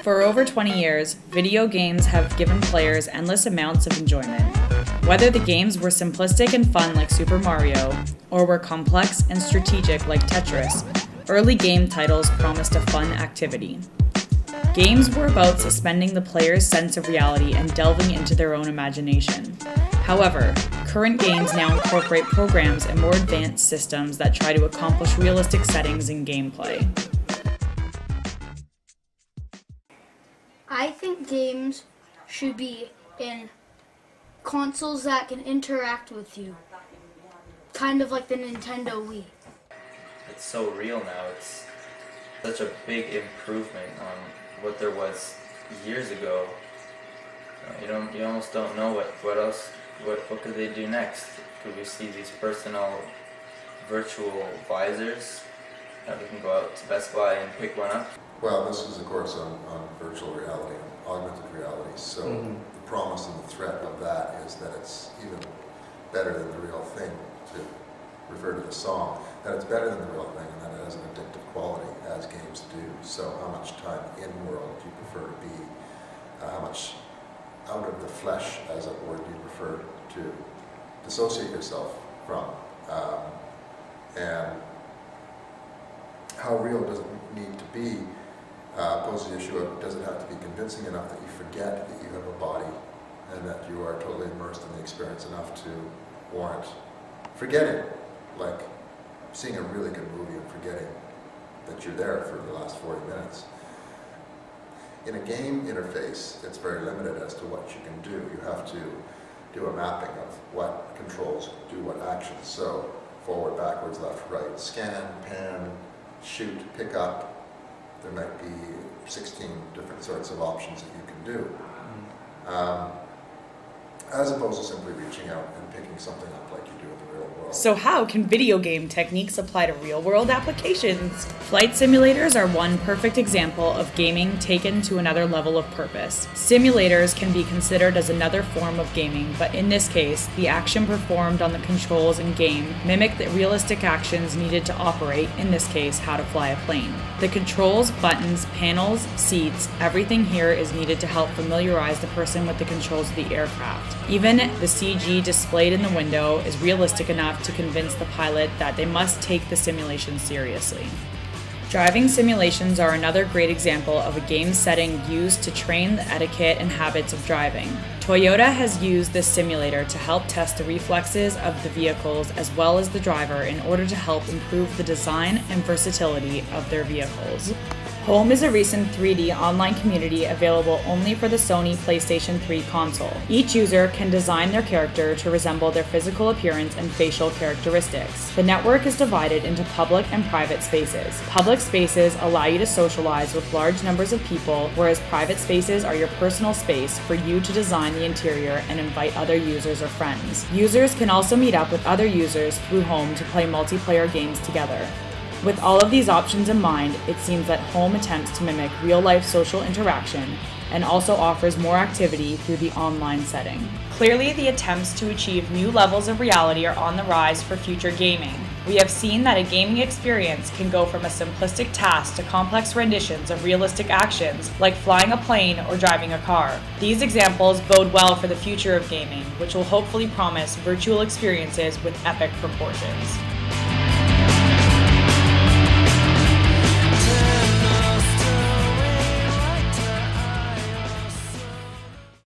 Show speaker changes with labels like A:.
A: For over 20 years, video games have given players endless amounts of enjoyment. Whether the games were simplistic and fun like Super Mario, or were complex and strategic like Tetris, early game titles promised a fun activity. Games were about suspending the player's sense of reality and delving into their own imagination. However, current games now incorporate programs and more advanced systems that try to accomplish realistic settings and gameplay.
B: I think games should be in consoles that can interact with you, kind of like the Nintendo Wii.
C: It's so real now. It's such a big improvement on what there was years ago. You almost don't know what could they do next. Could we see these personal virtual visors that we can go out to Best Buy and pick one up?
D: Well, this is, of course, on virtual reality, augmented reality. So the promise and the threat of that is that it's even better than the real thing, to refer to the song, that it's better than the real thing and that it has an addictive quality, as games do. So how much time in world do you prefer to be? How much out of the flesh, as it were, do you prefer to dissociate yourself from? And how real does it need to be? Poses the issue of, does it have to be convincing enough that you forget that you have a body and that you are totally immersed in the experience enough to warrant forgetting, like seeing a really good movie and forgetting that you're there for the last 40 minutes. In a game interface, it's very limited as to what you can do. You have to do a mapping of what controls do what actions. So forward, backwards, left, right, scan, pan, shoot, pick up. There might be 16 different sorts of options that you can do. As opposed to simply reaching out and picking something up like you do in the real world.
A: So how can video game techniques apply to real-world applications? Flight simulators are one perfect example of gaming taken to another level of purpose. Simulators can be considered as another form of gaming, but in this case, the action performed on the controls in game mimic the realistic actions needed to operate, in this case, how to fly a plane. The controls, buttons, panels, seats, everything here is needed to help familiarize the person with the controls of the aircraft. Even the CG displayed in the window is realistic enough to convince the pilot that they must take the simulation seriously. Driving simulations are another great example of a game setting used to train the etiquette and habits of driving. Toyota has used this simulator to help test the reflexes of the vehicles as well as the driver in order to help improve the design and versatility of their vehicles. Home is a recent 3D online community available only for the Sony PlayStation 3 console. Each user can design their character to resemble their physical appearance and facial characteristics. The network is divided into public and private spaces. Public spaces allow you to socialize with large numbers of people, whereas private spaces are your personal space for you to design the interior and invite other users or friends. Users can also meet up with other users through Home to play multiplayer games together. With all of these options in mind, it seems that Home attempts to mimic real-life social interaction and also offers more activity through the online setting. Clearly, the attempts to achieve new levels of reality are on the rise for future gaming. We have seen that a gaming experience can go from a simplistic task to complex renditions of realistic actions like flying a plane or driving a car. These examples bode well for the future of gaming, which will hopefully promise virtual experiences with epic proportions.